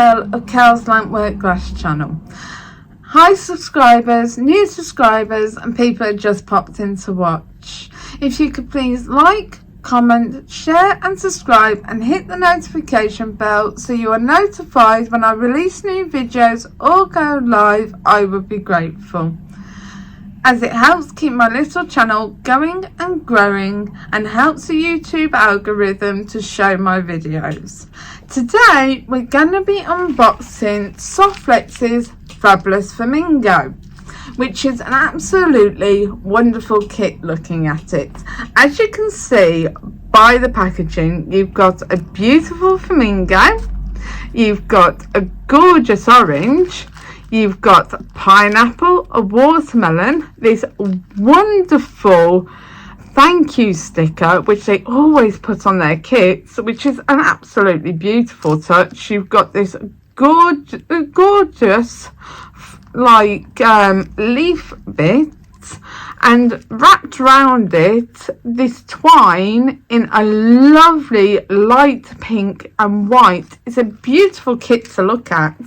Kel of Kel's Lampwork Glass channel. Hi subscribers, new subscribers and people who just popped in to watch. If you could please like, comment, share and subscribe and hit the notification bell so you are notified when I release new videos or go live, I would be grateful, as it helps keep my little channel going and growing and helps the YouTube algorithm to show my videos. Today we're going to be unboxing Softflex's Fabulous Flamingo, which is an absolutely wonderful kit looking at it. As you can see by the packaging, you've got a beautiful flamingo, you've got a gorgeous orange, you've got pineapple, a watermelon, this wonderful thank you sticker which they always put on their kits, which is an absolutely beautiful touch. You've got this gorgeous like leaf bit, and wrapped around it this twine in a lovely light pink and white. It's a beautiful kit to look at,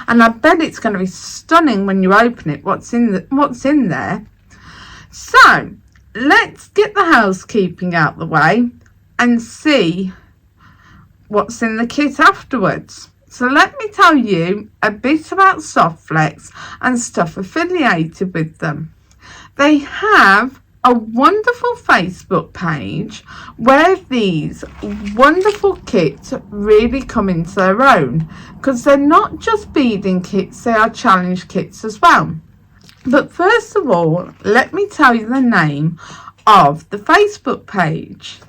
and I bet it's going to be stunning when you open it, what's in there. So let's get the housekeeping out the way and see what's in the kit afterwards. So let me tell you a bit about Softflex and stuff affiliated with them. They have a wonderful Facebook page where these wonderful kits really come into their own, because they're not just beading kits, they are challenge kits as well. But first of all, let me tell you the name of the Facebook page.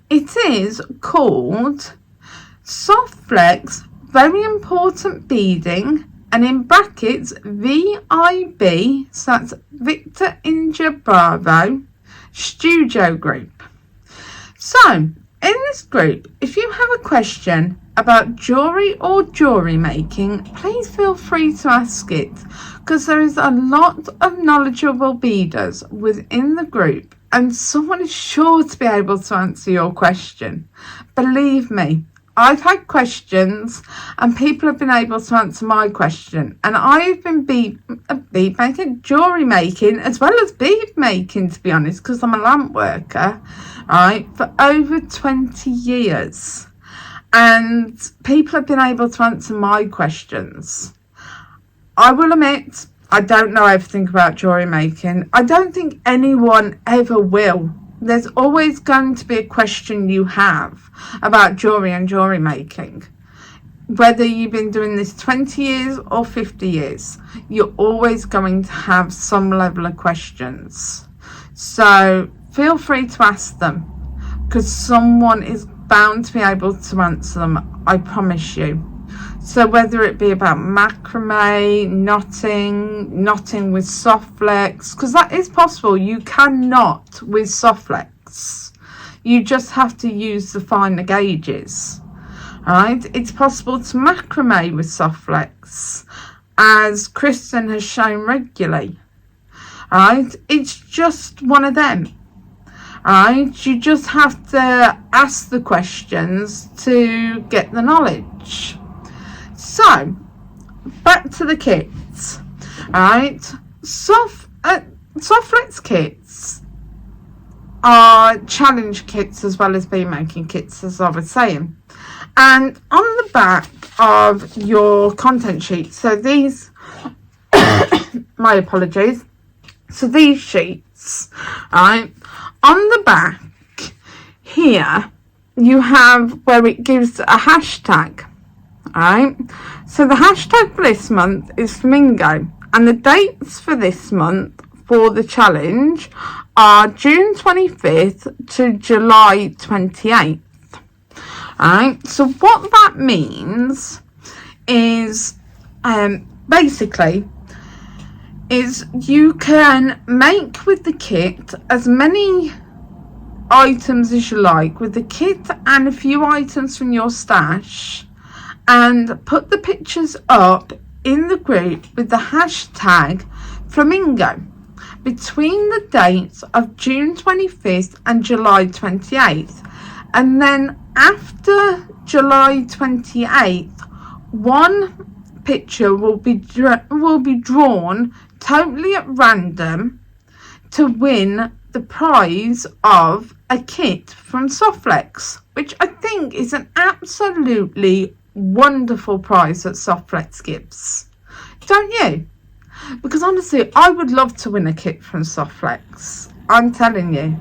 It is called Softflex Very Important Beading, and in brackets VIB, so that's Victor India Bravo Studio Group. So in this group, if you have a question about jewelry or jewelry making, please feel free to ask it, because there is a lot of knowledgeable beaders within the group and someone is sure to be able to answer your question. Believe me, I've had questions and people have been able to answer my question, and I've been bead making, jewellery making as well as bead making, to be honest, because I'm a lamp worker, right, for over 20 years, and people have been able to answer my questions. I will admit I don't know everything about jewellery making. I don't think anyone ever will. There's always going to be a question you have about jewellery and jewellery making. Whether you've been doing this 20 years or 50 years, you're always going to have some level of questions. So feel free to ask them, because someone is bound to be able to answer them, I promise you. So whether it be about macrame, knotting with Softflex, because that is possible. You can knot with Softflex. You just have to use the finer gauges. Right? It's possible to macrame with Softflex, as Kristen has shown regularly. Right? It's just one of them. Right? You just have to ask the questions to get the knowledge. So, back to the kits, right? Softflex kits are challenge kits as well as bead making kits, as I was saying. And on the back of your content sheet, so these, my apologies, so these sheets, right, on the back here, you have where it gives a hashtag. Alright, so the hashtag for this month is Flamingo, and the dates for this month for the challenge are June 25th to July 28th. Alright, so what that means is basically is you can make with the kit as many items as you like with the kit and a few items from your stash, and put the pictures up in the group with the hashtag Flamingo between the dates of June 25th and July 28th. And then after July 28th, one picture will be drawn totally at random to win the prize of a kit from Softflex, which I think is an absolutely wonderful prize that Softflex gives. Don't you? Because honestly, I would love to win a kit from Softflex. I'm telling you.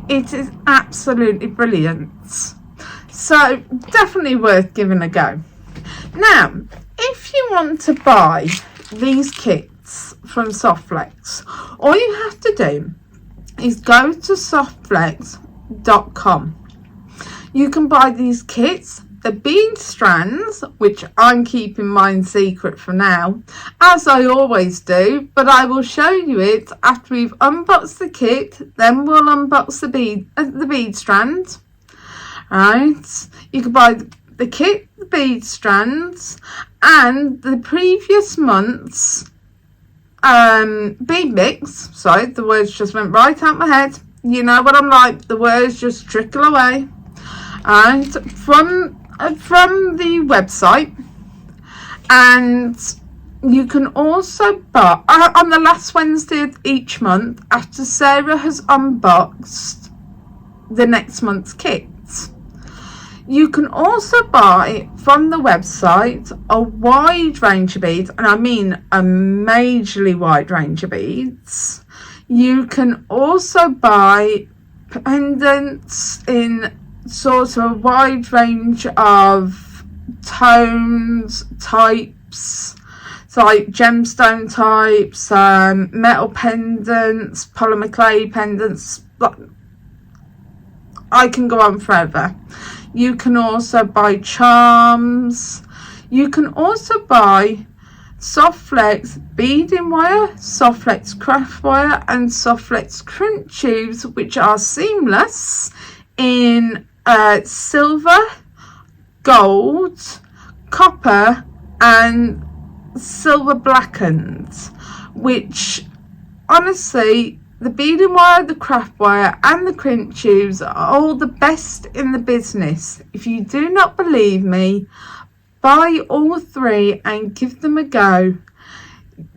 It is absolutely brilliant. So definitely worth giving a go. Now, if you want to buy these kits from Softflex, all you have to do is go to softflex.com. You can buy these kits, the bead strands, which I'm keeping mine secret for now, as I always do, but I will show you it after we've unboxed the kit. Then we'll unbox the bead strand. Right, you can buy the kit, the bead strands, and the previous month's bead mix. Sorry, the words just went right out my head. You know what I'm like, the words just trickle away. And from the website, and you can also buy on the last Wednesday of each month after Sarah has unboxed the next month's kit. You can also buy from the website a wide range of beads, and I mean a majorly wide range of beads. You can also buy pendants in sort of a wide range of tones, types, so like gemstone types, metal pendants, polymer clay pendants. I can go on forever. You can also buy charms. You can also buy Softflex beading wire, Softflex craft wire, and Softflex crunch tubes, which are seamless in silver, gold, copper, and silver blackened, which honestly, the beading wire, the craft wire, and the crunch tubes are all the best in the business. If you do not believe me, buy all three and give them a go.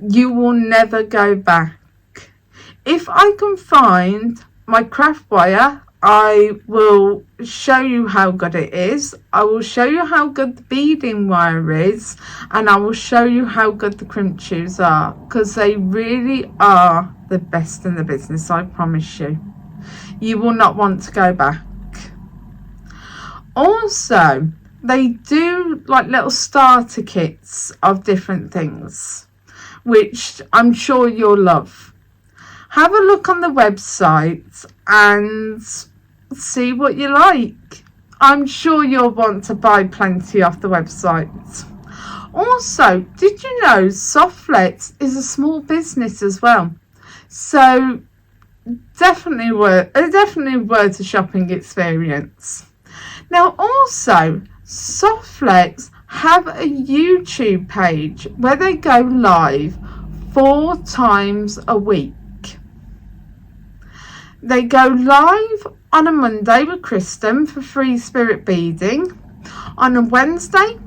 You will never go back. If I can find my craft wire, I will show you how good it is. I will show you how good the beading wire is, and I will show you how good the crunch tubes are, because they really are the best in the business, I promise you. You will not want to go back. Also, they do like little starter kits of different things, which I'm sure you'll love. Have a look on the website and see what you like. I'm sure you'll want to buy plenty off the website. Also, did you know Softflex is a small business as well? So definitely worth a shopping experience. Now also, Softflex have a YouTube page where they go live 4 times a week. They go live on a Monday with Kristen for Free Spirit Beading, on a Wednesday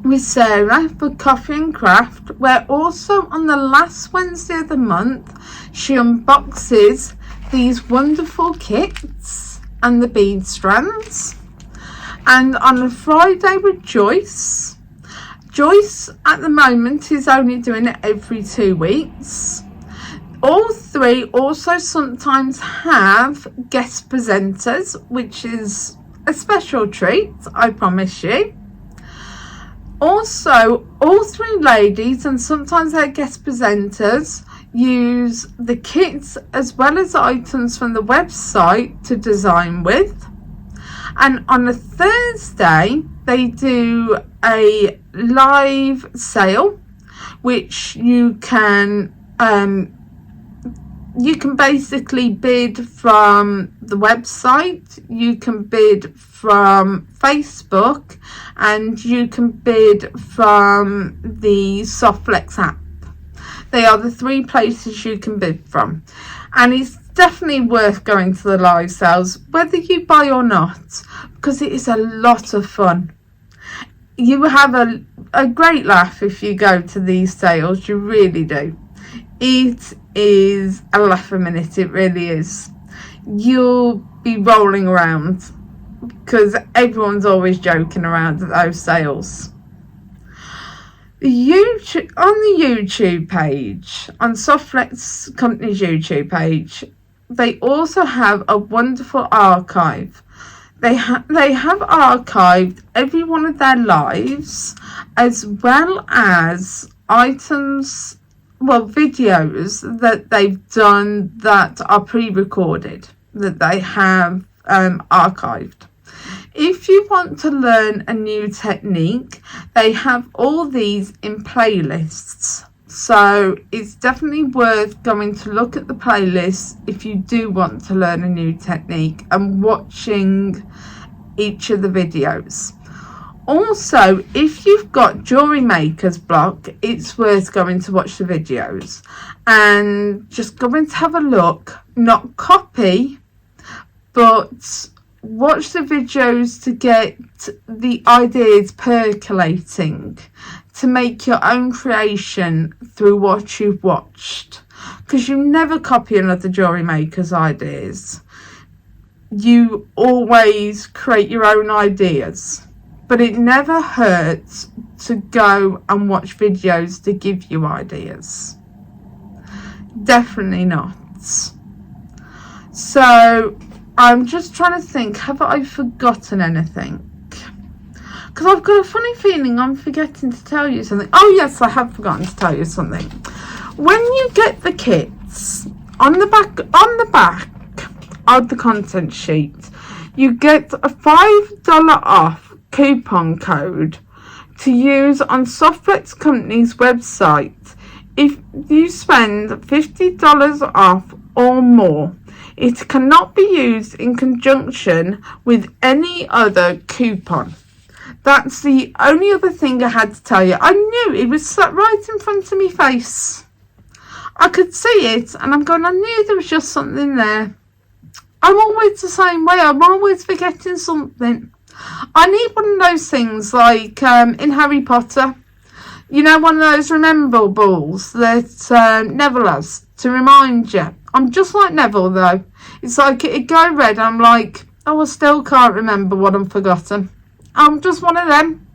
with Sarah for Coffee and Craft, where also on the last Wednesday of the month she unboxes these wonderful kits and the bead strands, and on a Friday with Joyce. Joyce at the moment is only doing it every 2 weeks. All three also sometimes have guest presenters, which is a special treat, I promise you. Also, all 3 ladies and sometimes their guest presenters use the kits as well as items from the website to design with. And on a Thursday, they do a live sale, which you can basically bid from the website, you can bid from Facebook, and you can bid from the Softflex app. They are the 3 places you can bid from, and it's definitely worth going to the live sales whether you buy or not, because it is a lot of fun. you have a great laugh if you go to these sales. You really do. It is a laugh a minute, it really is. You'll be rolling around because everyone's always joking around at those sales. On the YouTube page, on Softflex Company's YouTube page, they also have a wonderful archive. They have archived every one of their lives, as well as items, well, videos that they've done that are pre-recorded, that they have archived. If you want to learn a new technique, they have all these in playlists. So it's definitely worth going to look at the playlists if you do want to learn a new technique and watching each of the videos. Also, if you've got jewelry maker's block, it's worth going to watch the videos and just going to have a look, not copy, but watch the videos to get the ideas percolating, to make your own creation through what you've watched, because you never copy another jewelry maker's ideas. You always create your own ideas, but it never hurts to go and watch videos to give you ideas. Definitely not. So I'm just trying to think, have I forgotten anything? Because I've got a funny feeling I'm forgetting to tell you something. Oh yes, I have forgotten to tell you something. When you get the kits, on the back of the content sheet, you get a $5 off coupon code to use on Softflex Company's website if you spend $50 off or more. It cannot be used in conjunction with any other coupon. That's the only other thing I had to tell you. I knew it was sat right in front of my face. I could see it and I'm going, I knew there was just something there. I'm always the same way. I'm always forgetting something. I need one of those things like in Harry Potter. You know, one of those remember balls that Neville has to remind you. I'm just like Neville though. It's like it go red. I'm like, oh, I still can't remember what I've forgotten. I'm just one of them.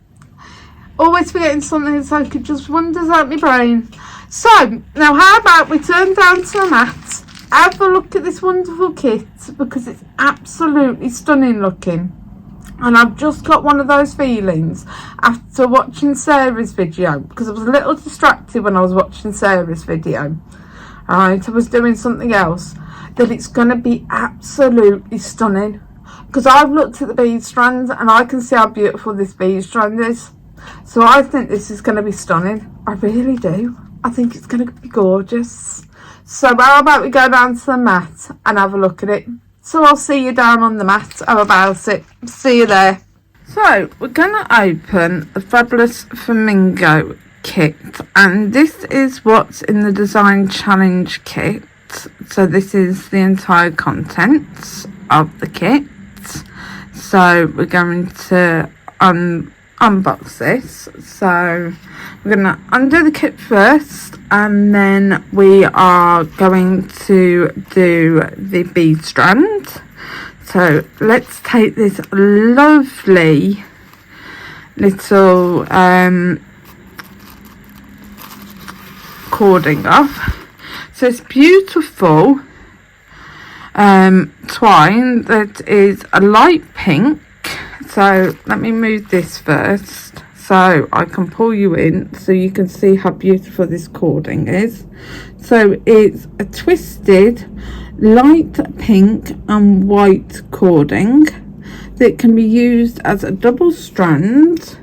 Always forgetting something. It's like it just wanders out my brain. So now how about we turn down to the mat, have a look at this wonderful kit, because it's absolutely stunning looking. And I've just got one of those feelings after watching Sarah's video, because I was a little distracted when I was watching Sarah's video. Alright, I was doing something else, that it's going to be absolutely stunning. Because I've looked at the bead strand and I can see how beautiful this bead strand is. So I think this is going to be stunning. I really do. I think it's going to be gorgeous. So how about we go down to the mat and have a look at it. So I'll see you down on the mat. How about it? See you there. So we're going to open the Fabulous Flamingo kit. And this is what's in the Design Challenge kit. So this is the entire contents of the kit. So we're going to unbox this. So we're going to undo the kit first, and then we are going to do the bead strand. So let's take this lovely little cording off. So it's beautiful twine that is a light pink. So let me move this first so I can pull you in so you can see how beautiful this cording is. So it's a twisted light pink and white cording that can be used as a double strand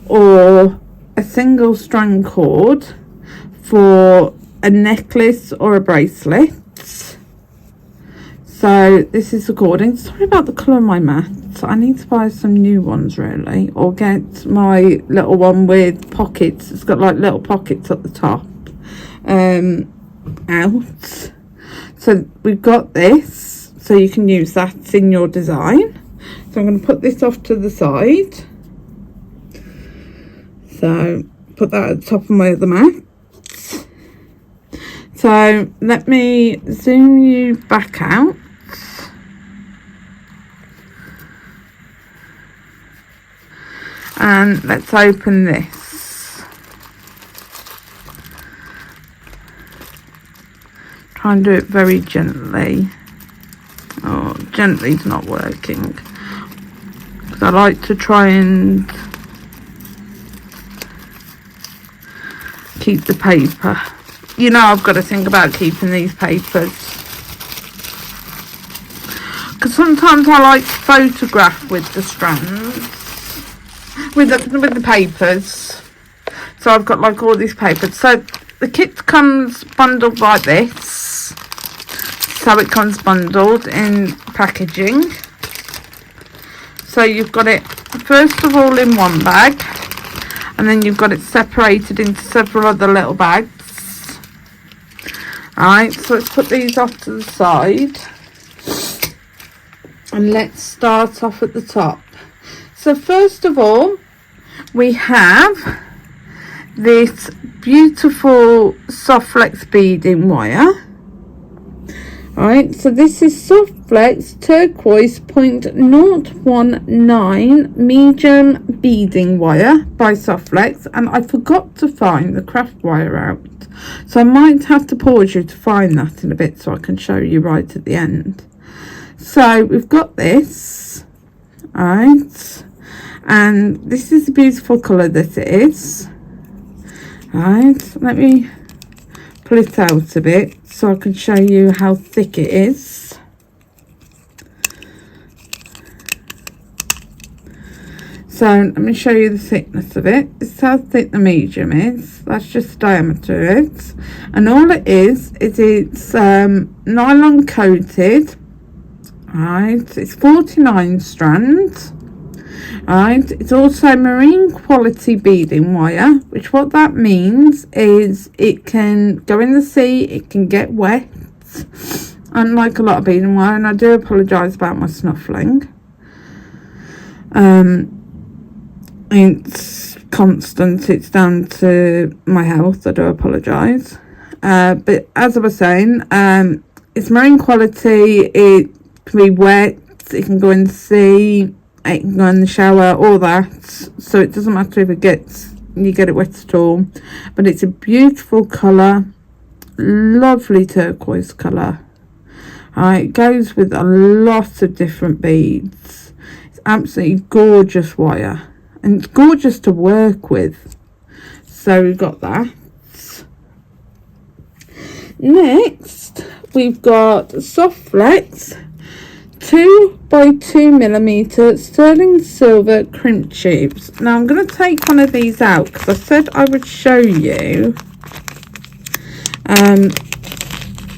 or a single strand cord for a necklace or a bracelet. So this is the cording. Sorry about the colour of my mat. I need to buy some new ones really, or get my little one with pockets. It's got like little pockets at the top out. So we've got this, so you can use that in your design. So I'm going to put this off to the side. So put that at the top of my other mat. So let me zoom you back out. And let's open this. Try and do it very gently. Oh, gently's not working. Because I like to try and keep the paper. You know, I've got to think about keeping these papers. Because sometimes I like to photograph with the strands. With the papers. So I've got like all these papers. So the kit comes bundled like this. So it comes bundled in packaging. So you've got it first of all in one bag, and then you've got it separated into several other little bags. Alright, so let's put these off to the side, and let's start off at the top. So first of all, we have this beautiful Softflex beading wire. Alright, so this is Softflex Turquoise 0.019 medium beading wire by Softflex, and I forgot to find the craft wire out. So I might have to pause you to find that in a bit so I can show you right at the end. So we've got this, alright, and this is the beautiful colour that it is. Alright, let me pull it out a bit so I can show you how thick it is. So let me show you the thickness of it. This is how thick the medium is. That's just the diameter of it. And all it is it's nylon coated. Alright, it's 49 strands. Alright, it's also marine quality beading wire, which what that means is it can go in the sea, it can get wet, unlike a lot of beading wire, and I do apologise about my snuffling. It's constant, it's down to my health, I do apologise. But as I was saying, it's marine quality, it can be wet, it can go in the sea, it can go in the shower, all that, so it doesn't matter if you get it wet at all. But it's a beautiful colour, lovely turquoise colour. It goes with a lot of different beads. It's absolutely gorgeous wire, and it's gorgeous to work with. So we've got that. Next we've got Softflex 2x2mm sterling silver crimp tubes. Now I'm going to take one of these out because I said I would show you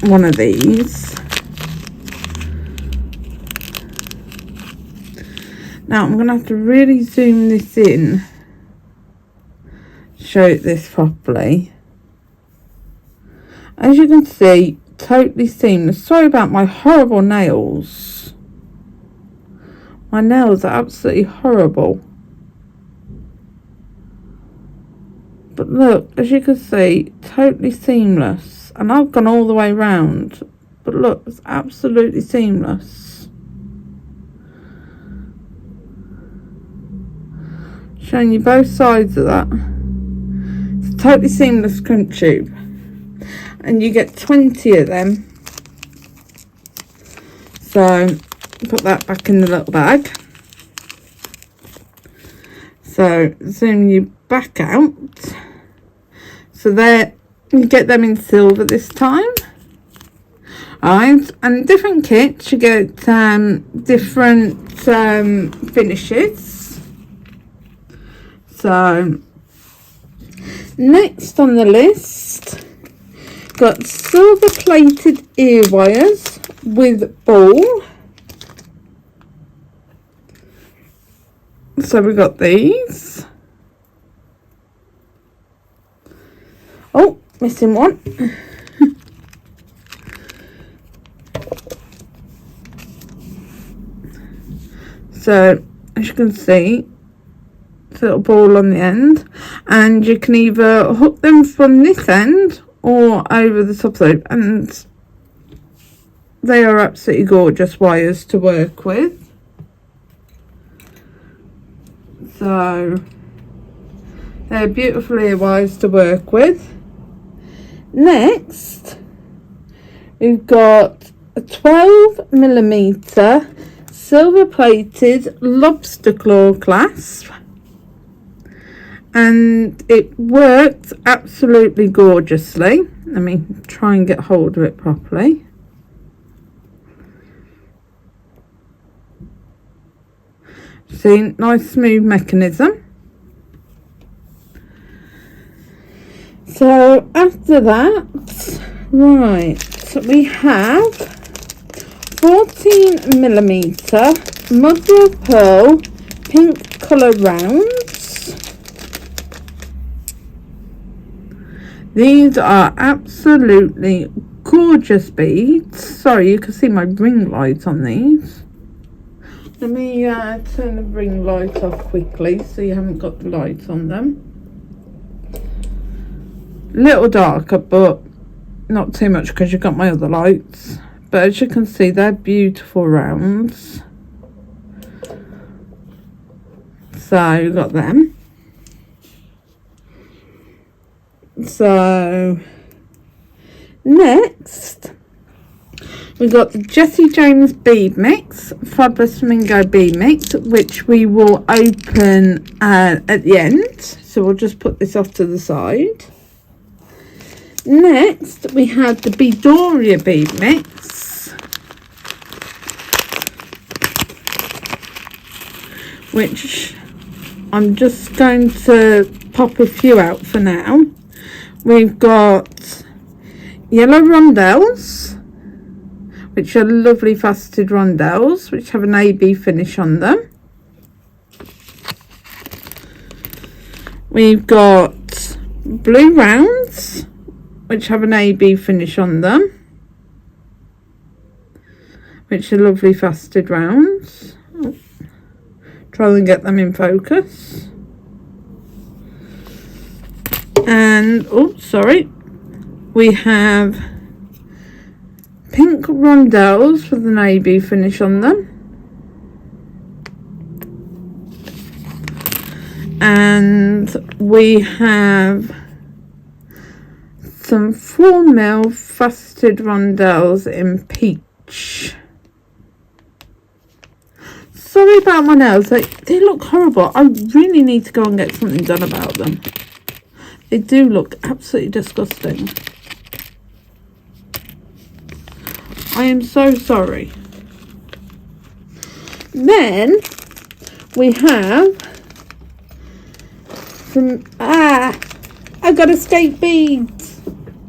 one of these. Now I'm going to have to really zoom this in, show this properly. As you can see, totally seamless. Sorry about my horrible nails. My nails are absolutely horrible. But look, as you can see, totally seamless. And I've gone all the way round. But look, it's absolutely seamless. Showing you both sides of that. It's a totally seamless crimp tube. And you get 20 of them. So put that back in the little bag. So zoom you back out. So there, you get them in silver this time. Alright, and different kits you get different finishes. So next on the list, got silver plated ear wires with ball. So we got these. Oh, missing one. So as you can see, little ball on the end, and you can either hook them from this end or over the top side, and they are absolutely gorgeous wires to work with. So they're beautifully wires to work with. Next, we've got a 12mm silver plated lobster claw clasp, and it works absolutely gorgeously. Let me try and get hold of it properly. See, nice smooth mechanism. So after that, right, we have 14mm mother of pearl pink colour rounds. These are absolutely gorgeous beads. Sorry, you can see my ring light on these. Let me turn the ring light off quickly so you haven't got the light on them. Little darker, but not too much because you've got my other lights. But as you can see, they're beautiful rounds. So you've got them. So next, we've got the Jessie James bead mix, Fabulous Flamingo bead mix, which we will open at the end. So we'll just put this off to the side. Next, we have the Beadoria bead mix, which I'm just going to pop a few out for now. We've got yellow rondelles, which are lovely faceted rondelles, which have an AB finish on them. We've got blue rounds, which have an AB finish on them, which are lovely faceted rounds. Try and get them in focus. And oh, sorry, we have pink rondelles with an AB finish on them, and we have some 4mm faceted rondelles in peach. Sorry about my nails, they look horrible. I really need to go and get something done about them. They do look absolutely disgusting. I am so sorry. Then we have some I got escape beads.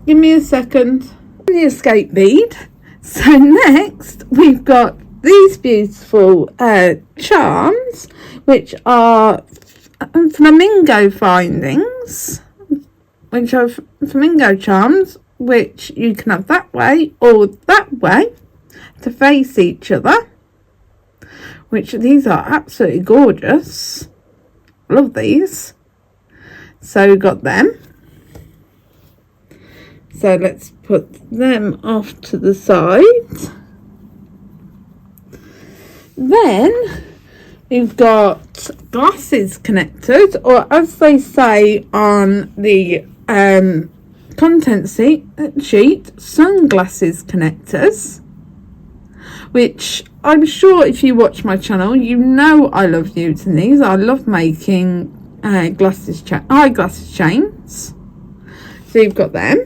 Give me a second. The escape bead. So next we've got these beautiful charms, which are flamingo findings, which are flamingo charms, which you can have that way or that way to face each other, which these are absolutely gorgeous. Love these. So we've got them. So let's put them off to the side. Then we've got glasses connectors, or as they say on the content sheet, sunglasses connectors, which I'm sure if you watch my channel, you know I love using these. I love making eyeglasses chains. So you've got them.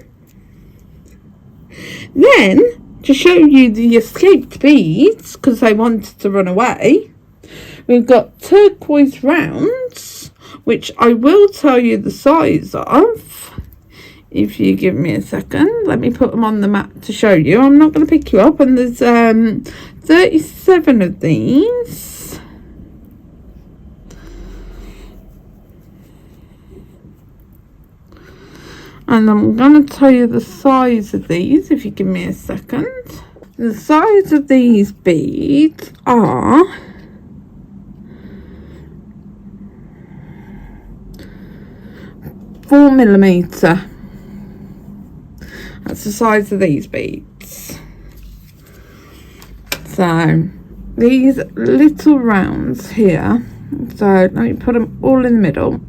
Then, to show you the escaped beads, because they wanted to run away, we've got turquoise rounds, which I will tell you the size of. If you give me a second, let me put them on the mat to show you. I'm not going to pick you up, and there's 37 of these. And I'm going to tell you the size of these, if you give me a second. The size of these beads are 4mm. That's the size of these beads. So these little rounds here, so let me put them all in the middle.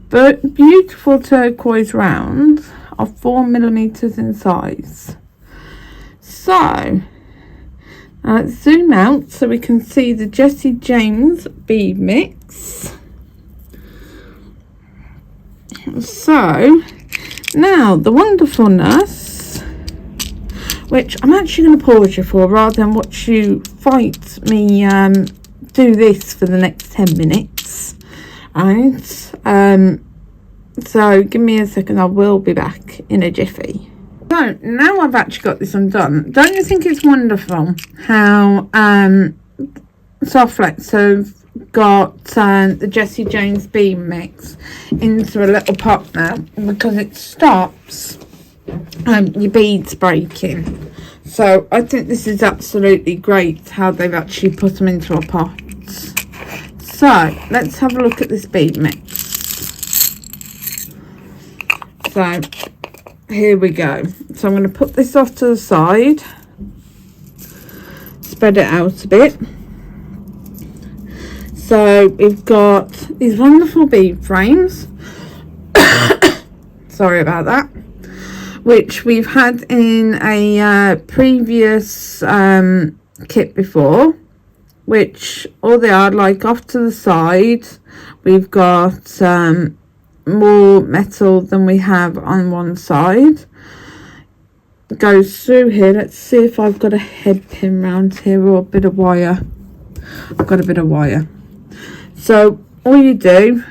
But beautiful turquoise rounds are 4mm in size. So let's zoom out so we can see the Jessie James bead mix. So now the wonderfulness, which I'm actually going to pause you for rather than watch you fight me do this for the next 10 minutes. Right, so give me a second, I will be back in a jiffy. So now I've actually got this undone. Don't you think it's wonderful how Softflex have got the Jessie James bead mix into a little pot now, because it stops your beads breaking. So I think this is absolutely great how they've actually put them into a pot. So let's have a look at this bead mix. So here we go. So I'm going to put this off to the side, spread it out a bit. So we've got these wonderful bead frames. Sorry about that. Which we've had in a previous kit before. Which all they are, like off to the side, we've got more metal than we have on one side. It goes through here. Let's see if I've got a head pin round here or a bit of wire. I've got a bit of wire. So all you do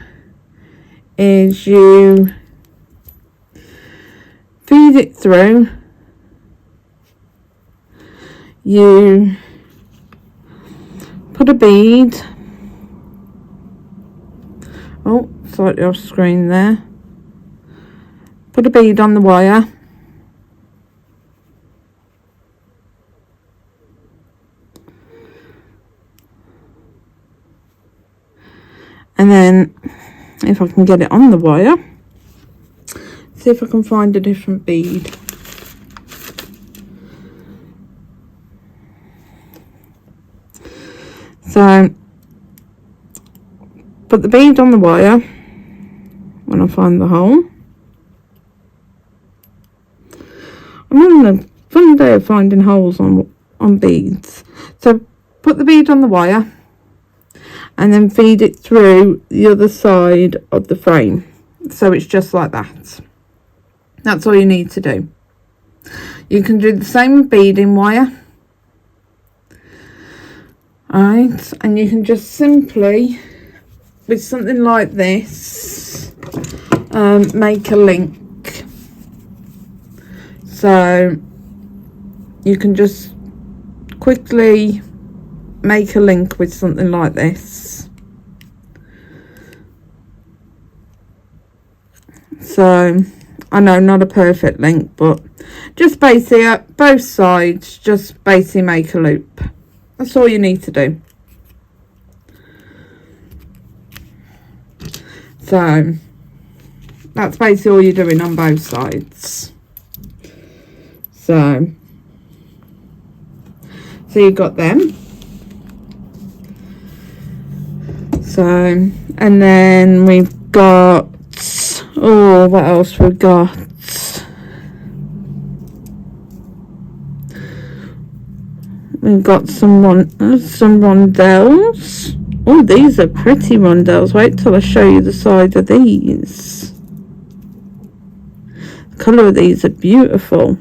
is you feed it through, you put a bead, oh, slightly off screen there, put a bead on the wire, and then if I can get it on the wire, see if I can find a different bead. So put the bead on the wire when I find the hole. I'm on a fun day of finding holes on beads. So put the bead on the wire and then feed it through the other side of the frame. So it's just like that. That's all you need to do. You can do the same with beading wire. Alright, and you can just simply, with something like this, make a link. So you can just quickly make a link with something like this. So I know, not a perfect link, but just basically both sides, just basically make a loop. That's all you need to do. So that's basically all you're doing on both sides. So you've got them. So, and then we've got, oh, what else we've got? We've got some rondelles. Oh, these are pretty rondelles. Wait till I show you the side of these. The colour of these are beautiful.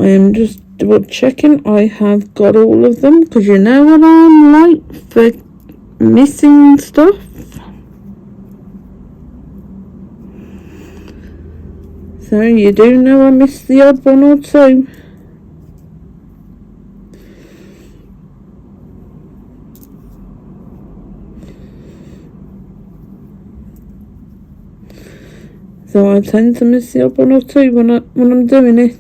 I am just double checking I have got all of them, because you know what I'm like for missing stuff. So you do know I missed the odd one or two. So I tend to miss the odd one or two when I'm doing it.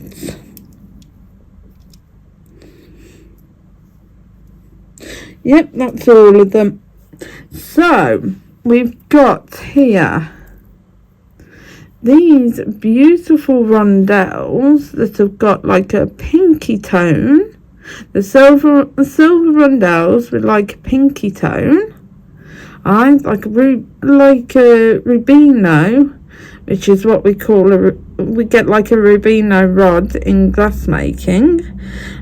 Yep, that's all of them. So we've got here these beautiful rondelles that have got like a pinky tone. The silver rondelles with like a pinky tone. Like a rubino, which is what we call we get like a rubino rod in glass making.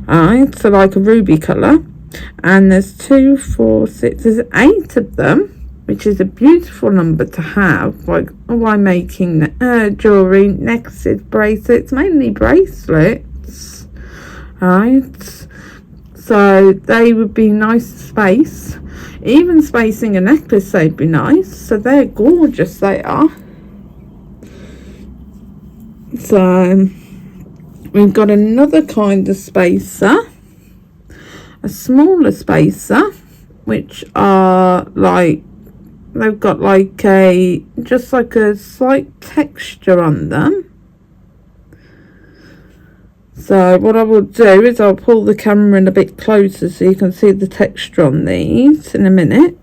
So like a ruby colour. And there's 2, 4, 6, there's 8 of them, which is a beautiful number to have while making jewellery, necklaces, bracelets, mainly bracelets. So they would be nice to space. Even spacing a necklace, they'd be nice. So they're gorgeous, they are. So we've got another kind of spacer, a smaller spacer, which are like, they've got like just like a slight texture on them. So what I will do is I'll pull the camera in a bit closer so you can see the texture on these in a minute.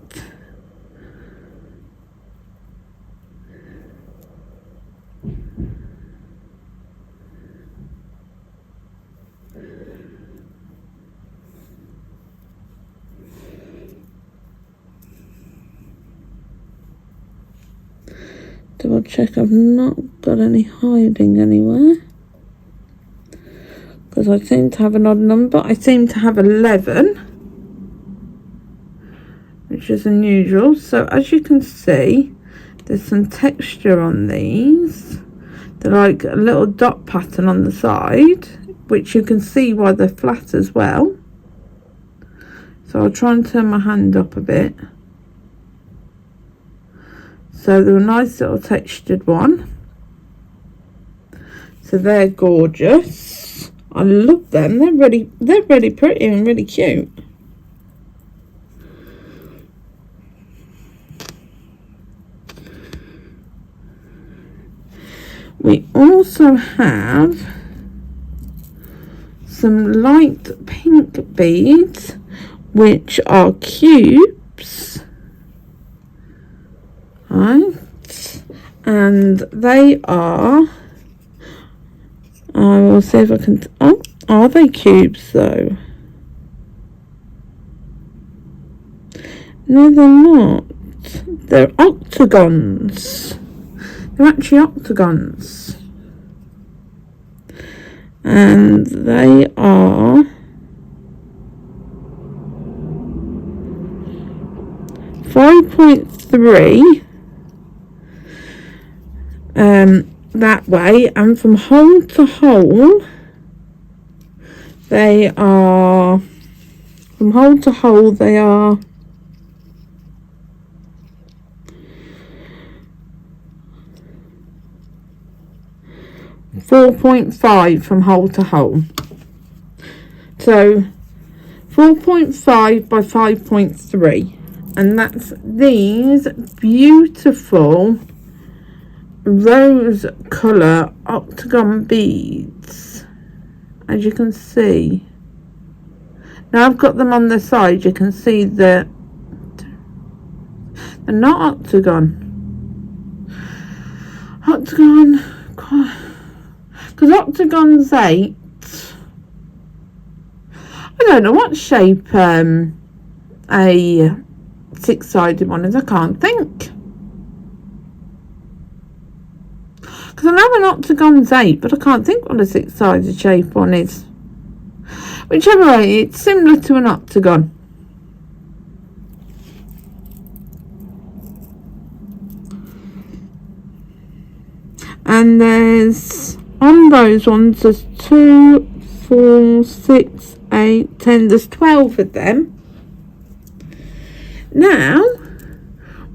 Double check I've not got any hiding anywhere, because I seem to have an odd number. I seem to have 11, which is unusual. So as you can see, there's some texture on these. They're like a little dot pattern on the side, which you can see why they're flat as well. So I'll try and turn my hand up a bit. So they're a nice little textured one. So they're gorgeous. I love them. They're really pretty and really cute. We also have some light pink beads, which are cubes. Right, and they are, I will see if I can, oh, are they cubes though? No, they're not. They're octagons. They're actually octagons. And they are 5.3 that way, and from hole to hole they are 4.5 from hole to hole. So 4.5 by 5.3, and that's these beautiful rose colour octagon beads, as you can see. Now I've got them on the side, you can see that they're not octagon, because octagon's 8. I don't know what shape a 6-sided one is. I can't think. Because I know an octagon's 8, but I can't think what a 6-sided shape one is. Whichever way, it's similar to an octagon. And there's, on those ones, there's 2, 4, 6, 8, 10. There's 12 of them. Now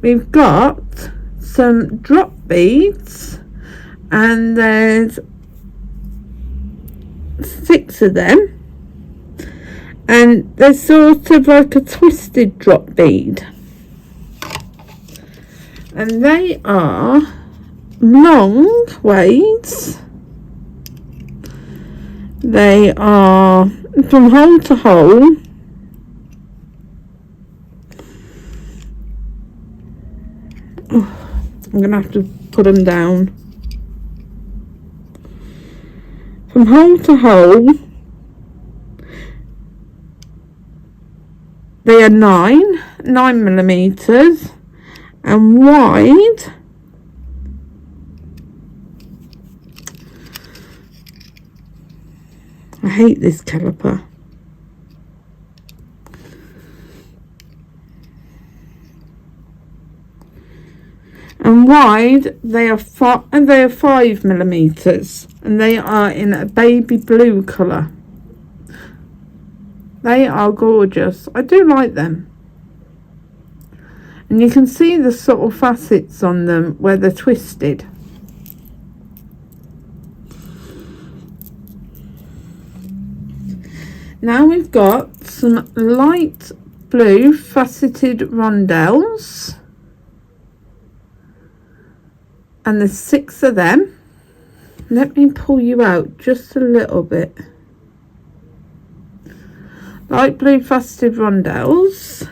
we've got some drop beads, and there's 6 of them, and they're sort of like a twisted drop bead, and they are long waves. They are from hole to hole. I'm gonna have to put them down. From hole to hole, they are 9 millimeters, and wide I hate this caliper. And wide they are 5 millimeters, and they are in a baby blue colour. They are gorgeous. I do like them, and you can see the subtle facets on them where they're twisted. Now we've got some light blue faceted rondelles, and there's 6 of them. Let me pull you out just a little bit. Light blue faceted rondelles,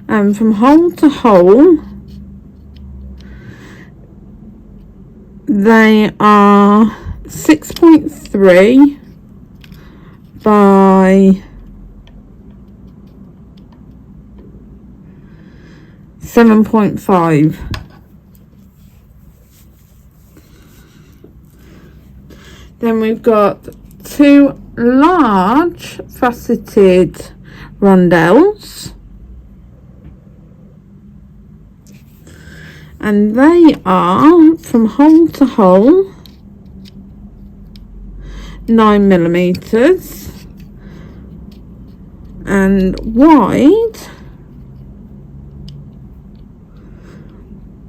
and from hole to hole they are 6.3 by 7.5. Then we've got 2 large faceted rondelles, and they are from hole to hole 9 millimeters, and wide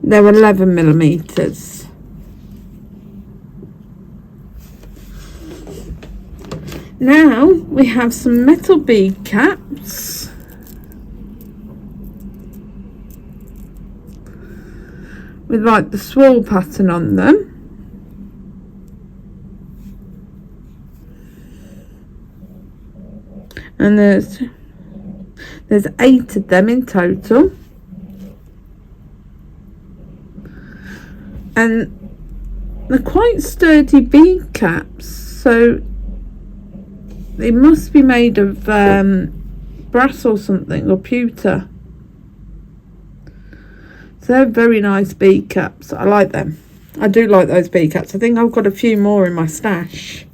they're 11 millimeters. Now we have some metal bead caps, with like the swirl pattern on them, and there's 8 of them in total, and they're quite sturdy bead caps, so they must be made of brass or something, or pewter. So they're very nice bead caps. I like them. I do like those bead caps. I think I've got a few more in my stash,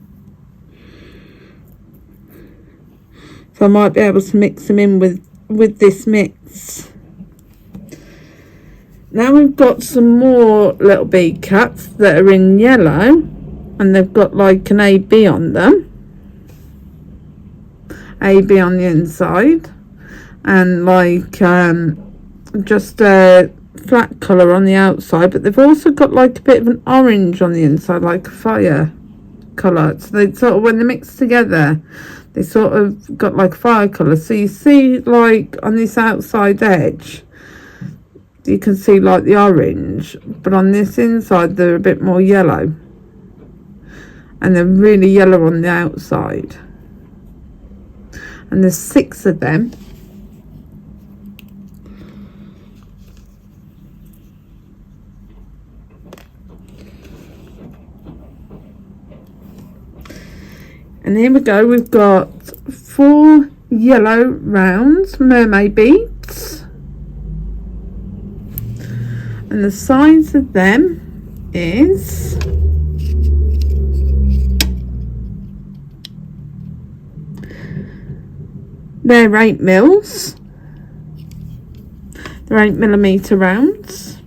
so I might be able to mix them in with this mix. Now we've got some more little bead caps that are in yellow, and they've got like an AB on them. AB on the inside, and like just a flat colour on the outside, but they've also got like a bit of an orange on the inside, like a fire colour. So they sort of, when they're mixed together, they sort of got like fire colour. So you see like on this outside edge you can see like the orange, but on this inside they're a bit more yellow, and they're really yellow on the outside. And there's 6 of them. And here we go, we've got 4 yellow rounds mermaid beads, and the size of them is they're 8 mils. They're 8 millimeter rounds.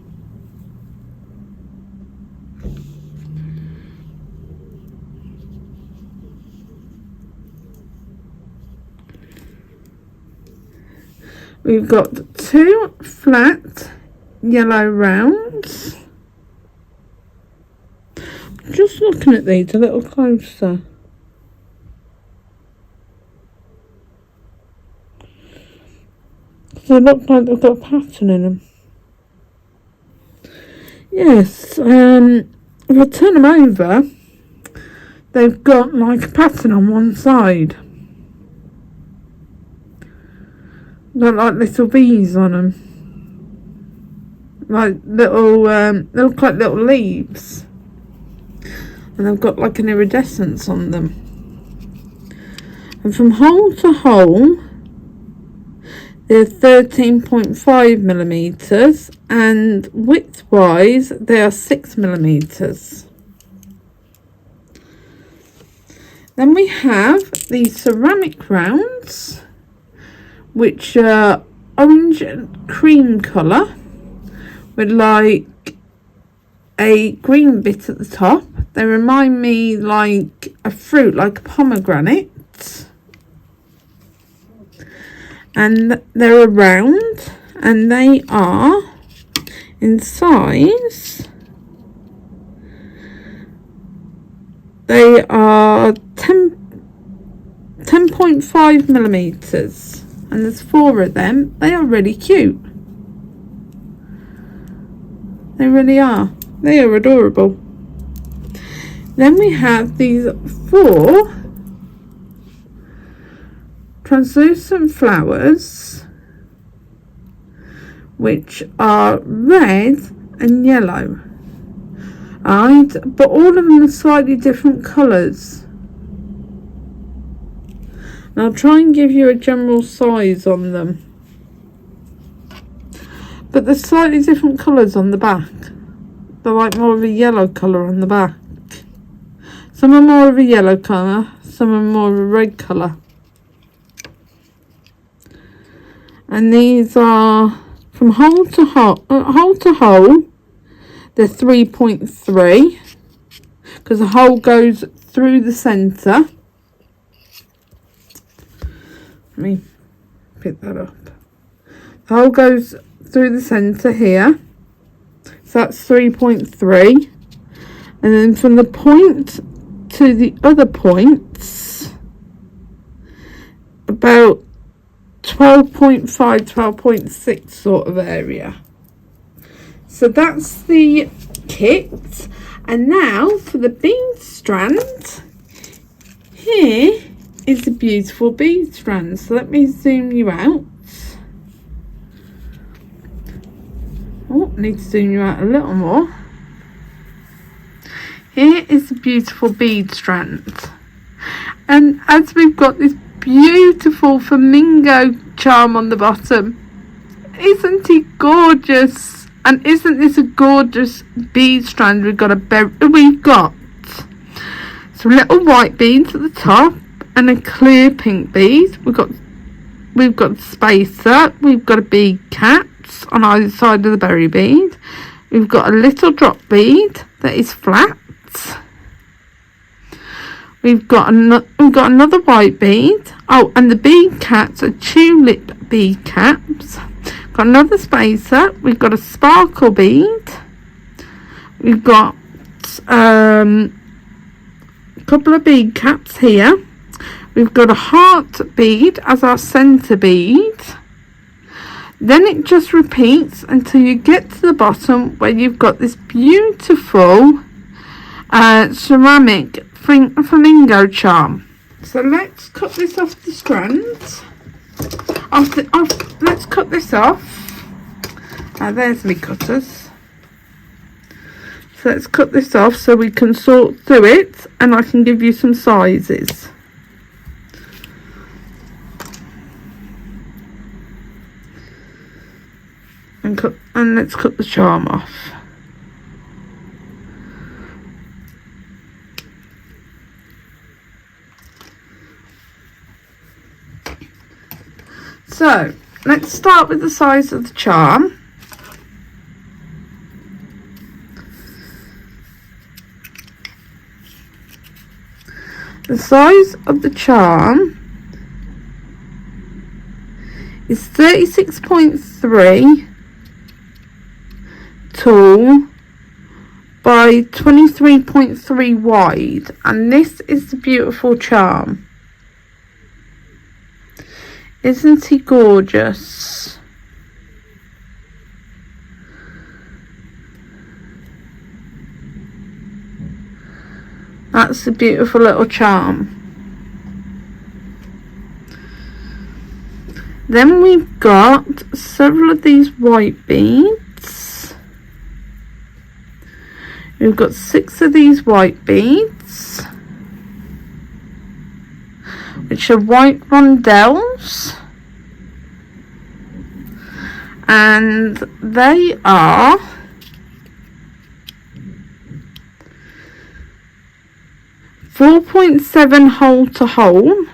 We've got 2 flat yellow rounds. Just looking at these a little closer. So they look like they've got a pattern in them. Yes, if I turn them over, they've got like a pattern on one side. Got like little bees on them. Like little, they look like little leaves. And they've got like an iridescence on them. And from hole to hole, they're 13.5 millimeters, and width-wise, they are 6 millimeters. Then we have the ceramic rounds, which are orange and cream colour, with like a green bit at the top. They remind me like a fruit, like a pomegranate. And they're round, and they are in size. They are 10.5 millimeters, and there's 4 of them. They are really cute. They really are. They are adorable. Then we have these 4 translucent flowers, which are red and yellow. Right, but all of them are slightly different colours. And I'll try and give you a general size on them. But there's slightly different colours on the back. They're like more of a yellow colour on the back. Some are more of a yellow colour, some are more of a red colour. And these are from hole to hole, they're 3.3, because the hole goes through the centre. Let me pick that up. The hole goes through the centre here, so that's 3.3, and then from the point to the other points, about 12.5, 12.6 sort of area. So that's the kit. And now for the bead strand. Here is the beautiful bead strand. So let me zoom you out. Oh, I need to zoom you out a little more. Here is the beautiful bead strand. And as we've got this beautiful flamingo charm on the bottom, isn't he gorgeous? And isn't this a gorgeous bead strand? We've got some little white beads at the top and a clear pink bead. We've got spacer, we've got a bead caps on either side of the berry bead. We've got a little drop bead that is flat. We've got another white bead. Oh, and the bead caps are tulip bead caps. Got another spacer. We've got a sparkle bead. We've got a couple of bead caps here. We've got a heart bead as our centre bead. Then it just repeats until you get to the bottom where you've got this beautiful ceramic flamingo charm. So let's cut this off the strand. Let's cut this off. There's my cutters. So let's cut this off so we can sort through it and I can give you some sizes. And let's cut the charm off. So let's start with the size of the charm. The size of the charm It's 36.3 tall by 23.3 wide, and this is the beautiful charm. Isn't he gorgeous? That's a beautiful little charm. Then we've got several of these white beads. We've got 6 of these white beads, which are white rondelles, and they are 4.7 hole to hole,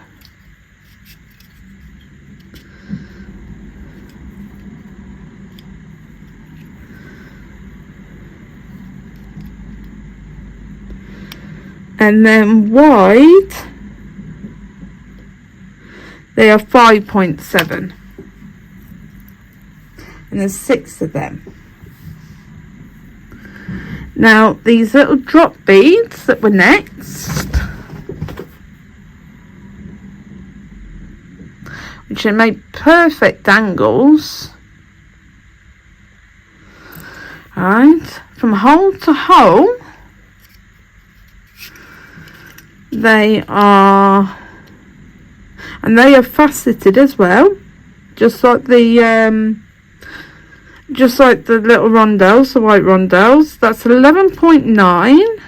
and then wide they are 5.7, and there's 6 of them. Now these little drop beads that were next, which are made perfect angles, right, from hole to hole. They are, and they are faceted as well, just like the little rondelles, the white rondelles. That's 11.9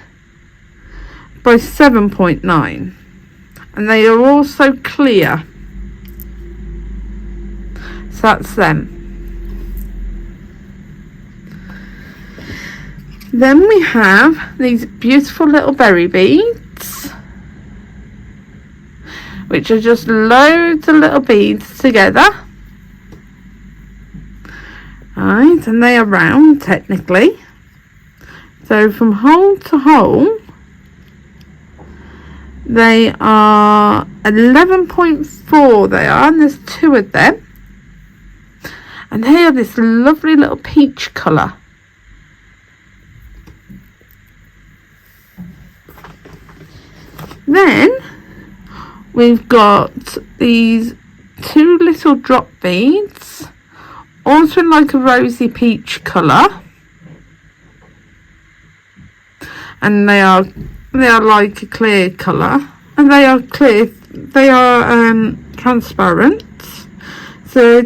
by 7.9, and they are also clear. So that's them. Then we have these beautiful little berry beads, which are just loads of little beads together. Right, and they are round technically. So from hole to hole, they are 11.4 they are, and there's 2 of them. And they are this lovely little peach colour. Then we've got these 2 little drop beads, also in like a rosy peach colour, and they are like a clear colour, and they are clear, they are transparent. So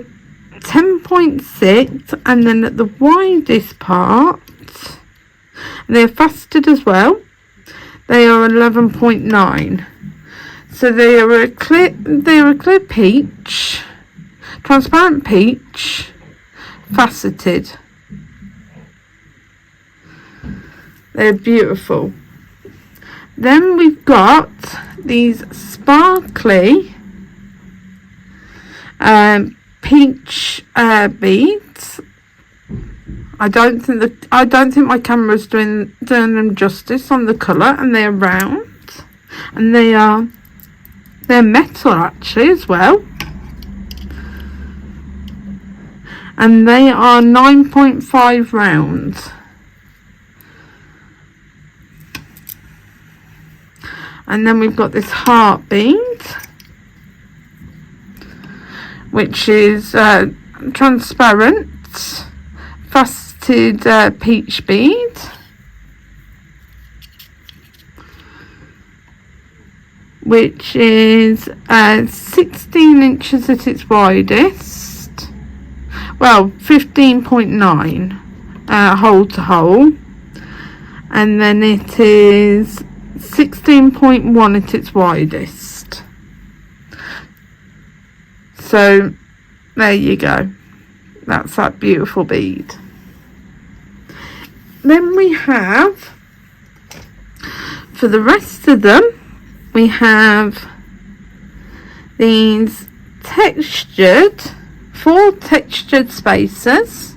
10.6, and then at the widest part, they're faceted as well, they are 11.9. So they are a clear peach, transparent peach, faceted. They're beautiful. Then we've got these sparkly peach beads. I don't think my camera's doing them justice on the colour, and they're round, and they're metal actually as well, and they are 9.5 round. And then we've got this heart bead, which is transparent faceted peach bead, which is 16 inches at its widest, well 15.9 hole to hole, and then it is 16.1 at its widest. So there you go, that's that beautiful bead. Then we have, for the rest of them, we have these textured, 4 textured spacers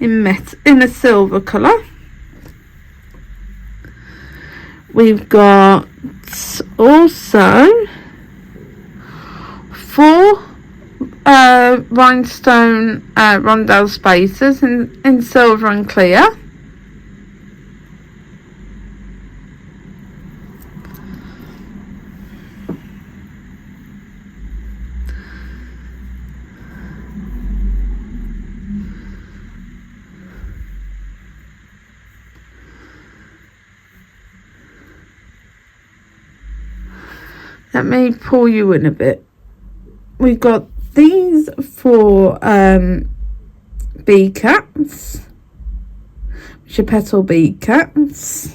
in a silver colour. We've got also 4 rhinestone rondelle spacers in silver and clear. Let me pull you in a bit. We've got these 4 bead caps, which are petal bead caps.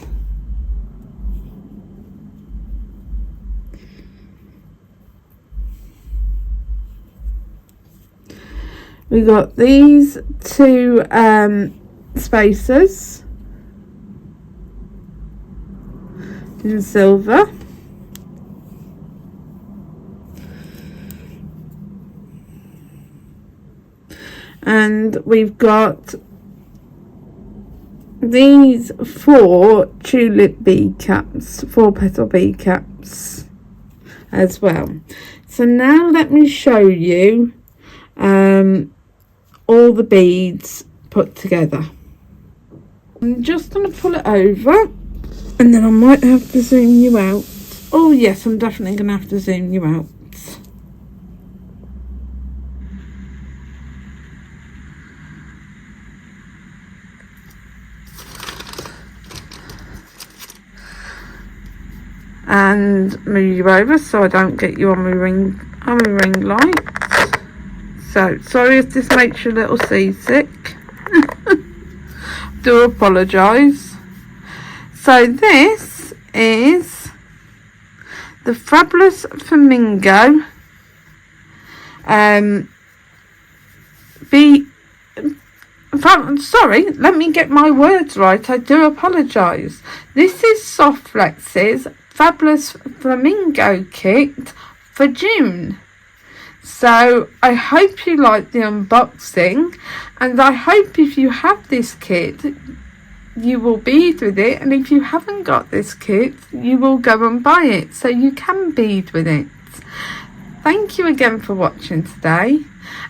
We got these 2 spacers in silver. And we've got these 4 tulip bead caps, 4 petal bead caps as well. So now let me show you all the beads put together. I'm just going to pull it over, and then I might have to zoom you out. Oh yes, I'm definitely going to have to zoom you out. And move you over so I don't get you on my ring light. So sorry if this makes you a little seasick. Do apologise. So this is the Fabulous Flamingo sorry, let me get my words right. I do apologise. This is Softflex's Fabulous Flamingo kit for June. So I hope you like the unboxing, and I hope if you have this kit you will bead with it, and if you haven't got this kit you will go and buy it so you can bead with it. Thank you again for watching today,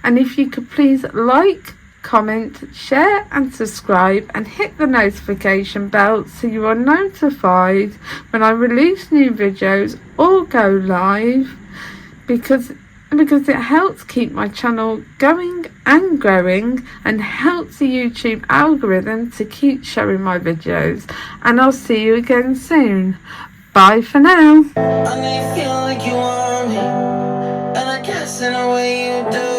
and if you could please like, comment, share and subscribe, and hit the notification bell so you are notified when I release new videos or go live, because it helps keep my channel going and growing, and helps the YouTube algorithm to keep showing my videos. And I'll see you again soon. Bye for now. I may feel like you want me, and I guess in a way you do.